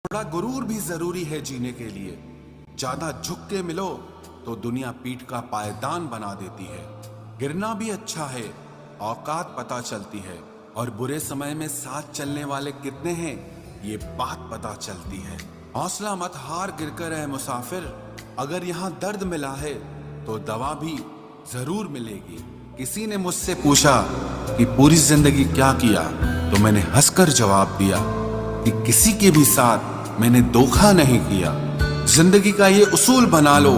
थोड़ा गुरूर भी जरूरी है जीने के लिए। ज्यादा झुक के मिलो तो दुनिया पीठ का पायदान बना देती है। गिरना भी अच्छा है, औकात पता चलती है, और बुरे समय में साथ चलने वाले कितने हैं ये बात पता चलती है। हौसला मत हार, गिरकर है मुसाफिर। अगर यहाँ दर्द मिला है तो दवा भी जरूर मिलेगी। किसी ने मुझसे पूछा कि पूरी जिंदगी क्या किया, तो मैंने हंसकर जवाब दिया कि किसी के भी साथ मैंने धोखा नहीं किया। जिंदगी का ये उसूल बना लो,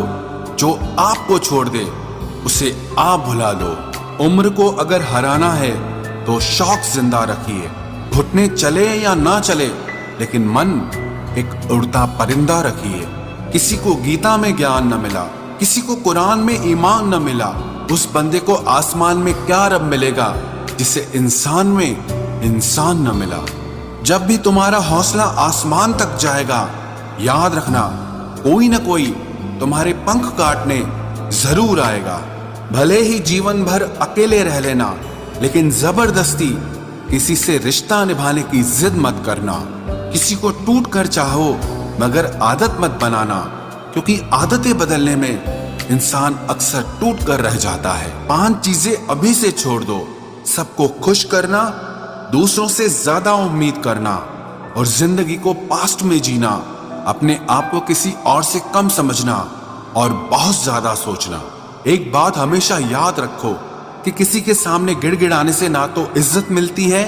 जो आपको छोड़ दे उसे आप भुला दो। उम्र को अगर हराना है तो शौक जिंदा रखिए। घुटने चले या ना चले, लेकिन मन एक उड़ता परिंदा रखिए। किसी को गीता में ज्ञान न मिला, किसी को कुरान में ईमान न मिला, उस बंदे को आसमान में क्या रब मिलेगा जिसे इंसान में इंसान न मिला। जब भी तुम्हारा हौसला आसमान तक जाएगा, याद रखना कोई न कोई तुम्हारे पंख काटने जरूर आएगा। भले ही जीवन भर अकेले रह लेना, लेकिन जबरदस्ती किसी से रिश्ता निभाने की जिद मत करना। किसी को टूट कर चाहो, मगर आदत मत बनाना, क्योंकि आदतें बदलने में इंसान अक्सर टूट कर रह जाता है। 5 चीजें अभी से छोड़ दो। सबको खुश करना, दूसरों से ज्यादा उम्मीद करना, और जिंदगी को पास्ट में जीना। अपने आप को किसी और से कम समझना और बहुत ज्यादा सोचना। एक बात हमेशा याद रखो कि किसी के सामने गिड़गिड़ाने से ना तो इज्जत मिलती है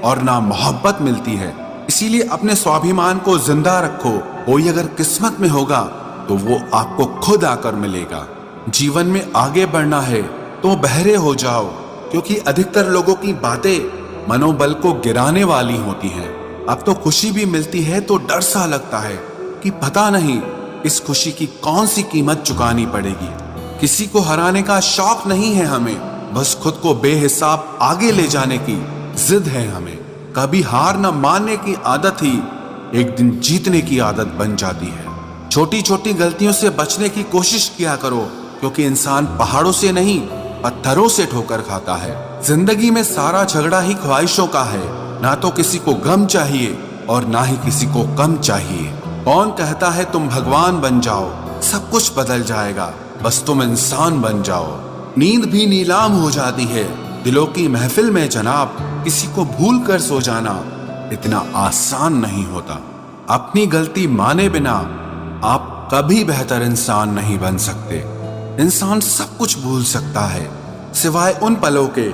और ना मोहब्बत मिलती है। इसीलिए अपने स्वाभिमान को जिंदा रखो। कोई अगर किस्मत में होगा तो वो आपको खुद आकर मिलेगा। जीवन में आगे बढ़ना है तो बहरे हो जाओ, क्योंकि अधिकतर लोगों की बातें मनोबल को गिराने वाली होती हैं। अब तो खुशी भी मिलती है तो डर सा लगता है कि पता नहीं इस खुशी की कौन सी कीमत चुकानी पड़ेगी। किसी को हराने का शौक नहीं है हमें, बस खुद को बेहिसाब आगे ले जाने की जिद है हमें। कभी हार न मानने की आदत ही एक दिन जीतने की आदत बन जाती है। छोटी छोटी गलतियों से बचने की कोशिश किया करो, क्योंकि इंसान पहाड़ों से नहीं पत्थरों से ठोकर खाता है। जिंदगी में सारा झगड़ा ही ख्वाहिशों का है। ना तो किसी को गम चाहिए और ना ही किसी को कम चाहिए। कौन कहता है तुम भगवान बन जाओ, सब कुछ बदल जाएगा, बस तुम इंसान बन जाओ। नींद भी नीलाम हो जाती है दिलों की महफिल में जनाब। किसी को भूल कर सो जाना इतना आसान नहीं होता। अपनी गलती माने बिना आप कभी बेहतर इंसान नहीं बन सकते। इंसान सब कुछ भूल सकता है, सिवाय उन पलों के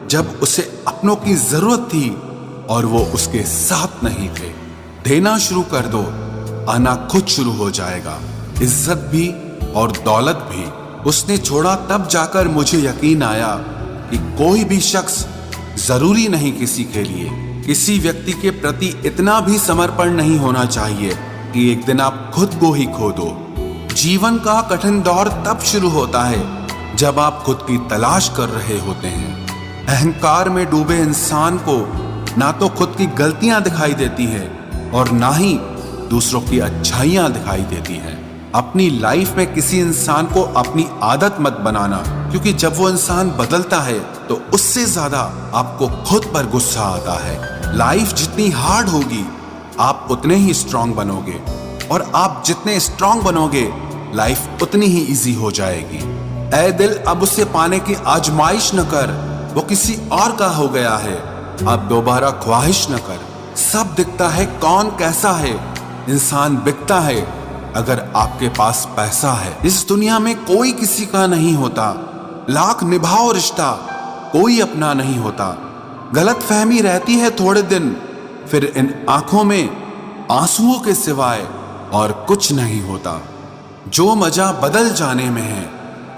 जब उसे अपनों की जरूरत थी और वो उसके साथ नहीं थे। देना शुरू कर दो, आना खुद शुरू हो जाएगा। इज्जत भी और दौलत भी उसने छोड़ा, तब जाकर मुझे यकीन आया कि कोई भी शख्स जरूरी नहीं किसी के लिए। किसी व्यक्ति के प्रति इतना भी समर्पण नहीं होना चाहिए कि एक दिन आप खुद को ही खो दो। जीवन का कठिन दौर तब शुरू होता है जब आप खुद की तलाश कर रहे होते हैं। अहंकार में डूबे इंसान को ना तो खुद की गलतियां दिखाई देती है और ना ही दूसरों की अच्छाइयां दिखाई देती हैं। अपनी लाइफ में किसी इंसान को अपनी आदत मत बनाना, क्योंकि जब वो इंसान बदलता है तो उससे ज्यादा आपको खुद पर गुस्सा आता है। लाइफ जितनी हार्ड होगी आप उतने ही स्ट्रांग बनोगे, और आप जितने स्ट्रांग बनोगे लाइफ उतनी ही इजी हो जाएगी। ऐ दिल, अब उसे पाने की आजमाइश न कर, वो किसी और का हो गया है, अब दोबारा ख्वाहिश न कर। सब दिखता है कौन कैसा है, इंसान बिकता है अगर आपके पास पैसा है। इस दुनिया में कोई किसी का नहीं होता, लाख निभाओ रिश्ता कोई अपना नहीं होता। गलत फहमी रहती है थोड़े दिन, फिर इन आंखों में आंसुओं के सिवाय और कुछ नहीं होता। जो मजा बदल जाने में है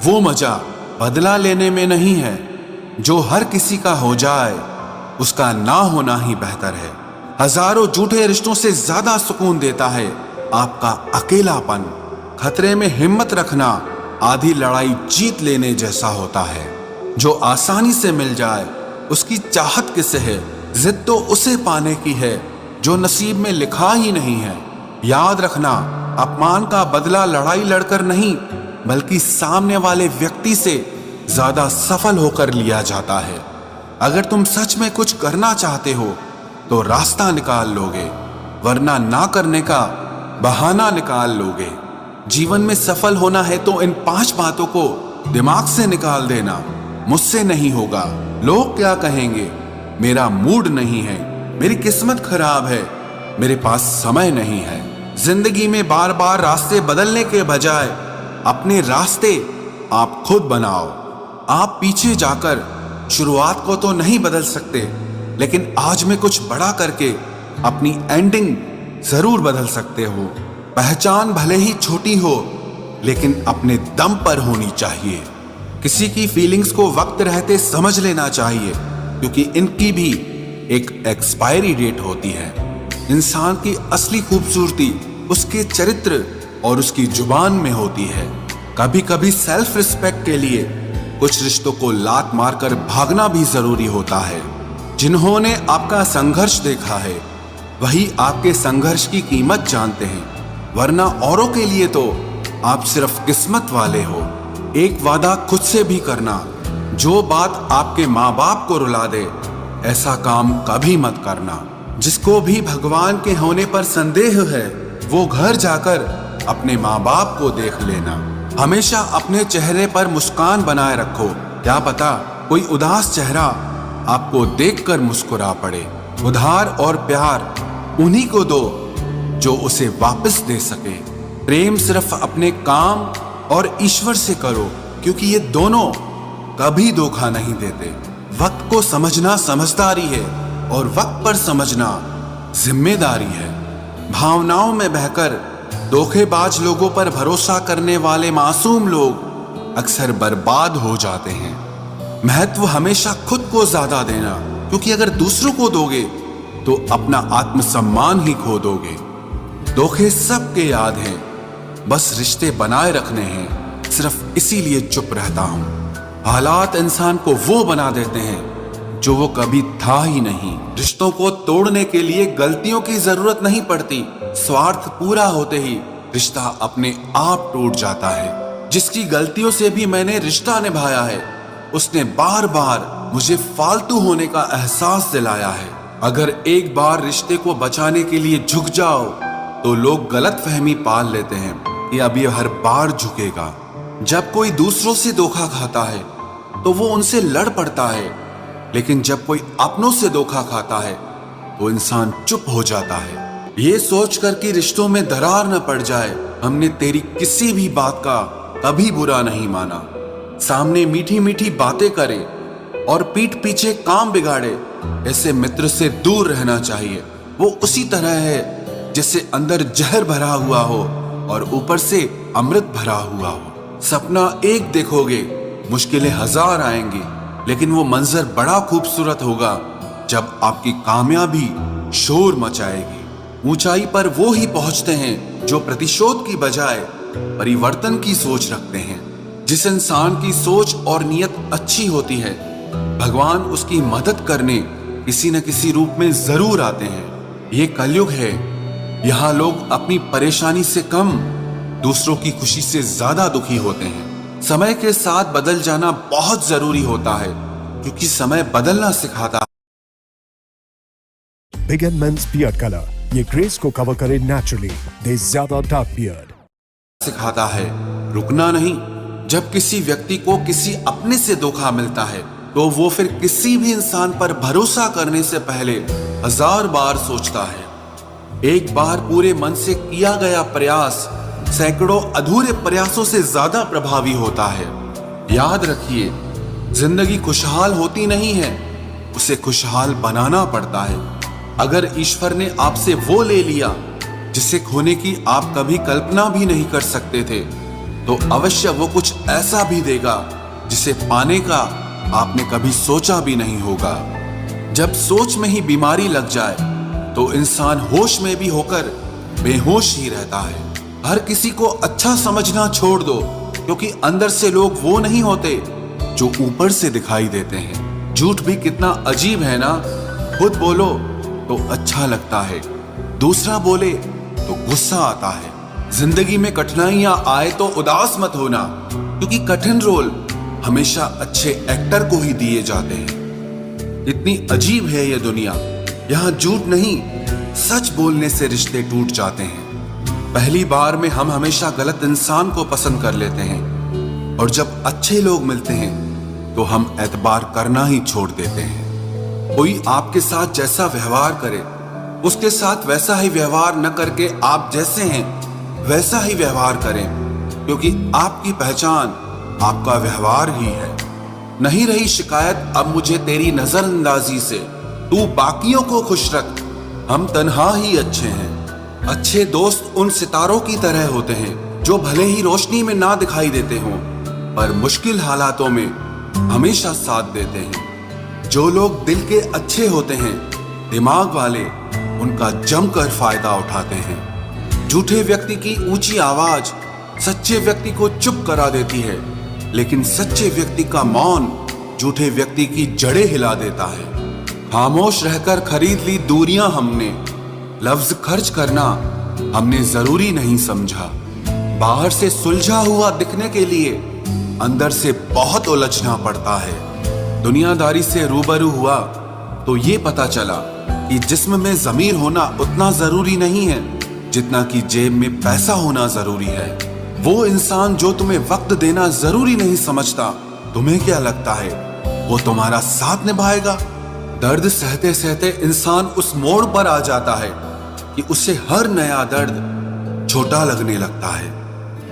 वो मजा बदला लेने में नहीं है। जो हर किसी का हो जाए उसका ना होना ही बेहतर है। हजारों झूठे रिश्तों से ज्यादा सुकून देता है आपका अकेलापन। खतरे में हिम्मत रखना आधी लड़ाई जीत लेने जैसा होता है। जो आसानी से मिल जाए उसकी चाहत किसे है, जिद तो उसे पाने की है जो नसीब में लिखा ही नहीं है। याद रखना, अपमान का बदला लड़ाई लड़कर नहीं, बल्कि सामने वाले व्यक्ति से ज्यादा सफल होकर लिया जाता है। अगर तुम सच में कुछ करना चाहते हो तो रास्ता निकाल लोगे, वरना ना करने का बहाना निकाल लोगे। जीवन में सफल होना है तो इन 5 बातों को दिमाग से निकाल देना। मुझसे नहीं होगा, लोग क्या कहेंगे, मेरा मूड नहीं है, मेरी किस्मत खराब है, मेरे पास समय नहीं है। जिंदगी में बार बार रास्ते बदलने के बजाय अपने रास्ते आप खुद बनाओ। आप पीछे जाकर शुरुआत को तो नहीं बदल सकते, लेकिन आज में कुछ बड़ा करके अपनी एंडिंग जरूर बदल सकते हो। पहचान भले ही छोटी हो, लेकिन अपने दम पर होनी चाहिए। किसी की फीलिंग्स को वक्त रहते समझ लेना चाहिए, क्योंकि इनकी भी एक एक्सपायरी डेट होती है। इंसान की असली खूबसूरती उसके चरित्र और उसकी जुबान में होती है। कभी कभी सेल्फ रिस्पेक्ट के लिए कुछ रिश्तों को लात मारकर भागना भी जरूरी होता है। जिन्होंने आपका संघर्ष देखा है वही आपके संघर्ष की कीमत जानते हैं, वरना औरों के लिए तो आप सिर्फ किस्मत वाले हो। एक वादा खुद से भी करना, जो बात आपके माँ बाप को रुला दे ऐसा काम कभी मत करना। जिसको भी भगवान के होने पर संदेह है वो घर जाकर अपने माँ बाप को देख लेना। हमेशा अपने चेहरे पर मुस्कान बनाए रखो, क्या पता कोई उदास चेहरा आपको देखकर मुस्कुरा पड़े। उधार और प्यार उन्हीं को दो जो उसे वापस दे सके। प्रेम सिर्फ अपने काम और ईश्वर से करो, क्योंकि ये दोनों कभी धोखा नहीं देते। वक्त को समझना समझदारी है और वक्त पर समझना जिम्मेदारी है। भावनाओं में बहकर धोखेबाज लोगों पर भरोसा करने वाले मासूम लोग अक्सर बर्बाद हो जाते हैं। महत्व हमेशा खुद को ज्यादा देना, क्योंकि अगर दूसरों को दोगे तो अपना आत्मसम्मान ही खो दोगे। धोखे सबके याद हैं, बस रिश्ते बनाए रखने हैं, सिर्फ इसीलिए चुप रहता हूं। हालात इंसान को वो बना देते हैं जो वो कभी था ही नहीं। रिश्तों को तोड़ने के लिए गलतियों की जरूरत नहीं पड़ती, स्वार्थ पूरा होते ही रिश्ता अपने आप टूट जाता है। जिसकी गलतियों से भी मैंने रिश्ता निभाया है उसने बार बार मुझे फालतू होने का एहसास दिलाया है। अगर एक बार रिश्ते को बचाने के लिए झुक जाओ तो लोग गलत फहमी पाल लेते हैं कि अब ये हर बार झुकेगा। जब कोई दूसरों से धोखा खाता है तो वो उनसे लड़ पड़ता है, लेकिन जब कोई अपनों से धोखा खाता है तो इंसान चुप हो जाता है। ये सोचकर कि रिश्तों में दरार न पड़ जाए, हमने तेरी किसी भी बात का कभी बुरा नहीं माना। सामने मीठी मीठी बातें करे और पीठ पीछे काम बिगाड़े, ऐसे मित्र से दूर रहना चाहिए। वो उसी तरह है जैसे अंदर जहर भरा हुआ हो और ऊपर से अमृत भरा हुआ हो। सपना एक देखोगे, मुश्किलें 1000 आएंगी, लेकिन वो मंजर बड़ा खूबसूरत होगा जब आपकी कामयाबी शोर मचाएगी। ऊंचाई पर वो ही पहुंचते हैं जो प्रतिशोध की बजाय परिवर्तन की सोच रखते हैं। जिस इंसान की सोच और नियत अच्छी होती है, भगवान उसकी मदद करने किसी न किसी रूप में जरूर आते हैं। ये कलयुग है, यहाँ लोग अपनी परेशानी से कम दूसरों की खुशी से ज्यादा दुखी होते हैं। समय के साथ बदल जाना बहुत जरूरी होता है, क्योंकि समय बदलना सिखाता है। Big and men's beard colour, ये ग्रेस को कवर करे नेचुरली, दे ज्यादा डार्क बियर्ड सिखाता है रुकना नहीं। जब किसी व्यक्ति को किसी अपने से धोखा मिलता है तो वो फिर किसी भी इंसान पर भरोसा करने से पहले 1000 बार सोचता है। एक बार पूरे मन से किया गया प्रयास सैकड़ों अधूरे प्रयासों से ज्यादा प्रभावी होता है। याद रखिए, जिंदगी खुशहाल होती नहीं है, उसे खुशहाल बनाना पड़ता है। अगर ईश्वर ने आपसे वो ले लिया जिसे खोने की आप कभी कल्पना भी नहीं कर सकते थे, तो अवश्य वो कुछ ऐसा भी देगा जिसे पाने का आपने कभी सोचा भी नहीं होगा। जब सोच में ही बीमारी लग जाए तो इंसान होश में भी होकर बेहोश ही रहता है। हर किसी को अच्छा समझना छोड़ दो, क्योंकि अंदर से लोग वो नहीं होते जो ऊपर से दिखाई देते हैं। झूठ भी कितना अजीब है ना, खुद बोलो तो अच्छा लगता है, दूसरा बोले तो गुस्सा आता है। जिंदगी में कठिनाइयां आए तो उदास मत होना, क्योंकि कठिन रोल हमेशा अच्छे एक्टर को ही दिए जाते हैं। इतनी अजीब है ये दुनिया, यहाँ झूठ नहीं सच बोलने से रिश्ते टूट जाते हैं। पहली बार में हम हमेशा गलत इंसान को पसंद कर लेते हैं और जब अच्छे लोग मिलते हैं तो हम एतबार करना ही छोड़ देते हैं। कोई आपके साथ जैसा व्यवहार करे उसके साथ वैसा ही व्यवहार न करके आप जैसे हैं वैसा ही व्यवहार करें, क्योंकि आपकी पहचान आपका व्यवहार ही है। नहीं रही शिकायत अब मुझे तेरी नजरअंदाजी से, तू बाकियों को खुश रख, हम तन्हा ही अच्छे हैं। अच्छे दोस्त उन सितारों की तरह होते हैं जो भले ही रोशनी में ना दिखाई देते हों पर मुश्किल हालातों में हमेशा साथ देते हैं। जो लोग दिल के अच्छे होते हैं, दिमाग वाले, उनका जमकर फायदा उठाते हैं। झूठे व्यक्ति की ऊंची आवाज सच्चे व्यक्ति को चुप करा देती है, लेकिन सच्चे व्यक्ति का मौन झूठे व्यक्ति की जड़ें हिला देता है। खामोश रहकर खरीद ली दूरियां हमने, लफ्ज खर्च करना हमने जरूरी नहीं समझा। बाहर से सुलझा हुआ दिखने के लिए अंदर से बहुत उलझना पड़ता है। दुनियादारी से रूबरू हुआ तो ये पता चला कि जिस्म में ज़मीर होना उतना जरूरी नहीं है जितना कि जेब में पैसा होना जरूरी है। वो इंसान जो तुम्हें वक्त देना जरूरी नहीं समझता, तुम्हें क्या लगता है वो तुम्हारा साथ निभाएगा? दर्द सहते सहते इंसान उस मोड़ पर आ जाता है कि उसे हर नया दर्द छोटा लगने लगता है।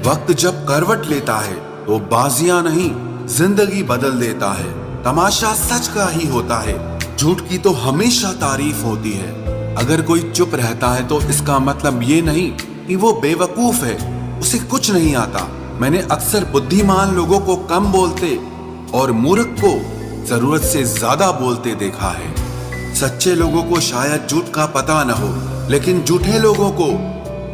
वक्त जब करवट लेता है तो बाजियां नहीं जिंदगी बदल देता है। तमाशा सच का ही होता है, झूठ की तो हमेशा तारीफ होती है। अगर कोई चुप रहता है तो इसका मतलब ये नहीं कि वो बेवकूफ है, उसे कुछ नहीं आता। मैंने अक्सर बुद्धिमान लोगों को कम बोलते और मूर्ख को जरूरत से ज्यादा बोलते देखा है। सच्चे लोगों को शायद झूठ का पता न हो, लेकिन झूठे लोगों को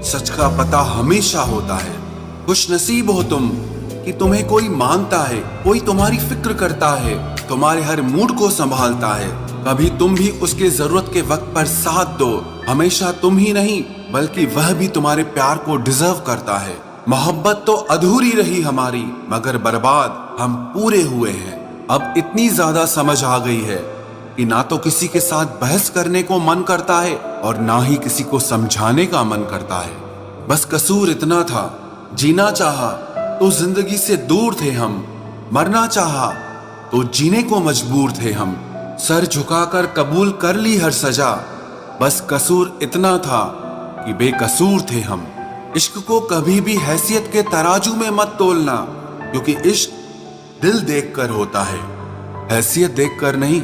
सच का पता हमेशा होता है। खुशनसीब हो तुम कि तुम्हें कोई मानता है, कोई तुम्हारी फिक्र करता है, तुम्हारे हर मूड को संभालता है। कभी तुम भी उसके जरूरत के वक्त पर साथ दो। हमेशा तुम ही नहीं बल्कि वह भी तुम्हारे प्यार को डिजर्व करता है। मोहब्बत तो अधूरी रही हमारी, मगर बर्बाद हम पूरे हुए हैं। अब इतनी ज्यादा समझ आ गई है कि ना तो किसी के साथ बहस करने को मन करता है और ना ही किसी को समझाने का मन करता है। बस कसूर इतना था, जीना चाहा तो जिंदगी से दूर थे हम, मरना चाहा तो जीने को मजबूर थे हम। सर झुकाकर कबूल कर ली हर सजा, बस कसूर इतना था कि बेकसूर थे हम। इश्क को कभी भी हैसियत के तराजू में मत तोलना, क्योंकि इश्क दिल देखकर होता है, हैसियत देखकर नहीं।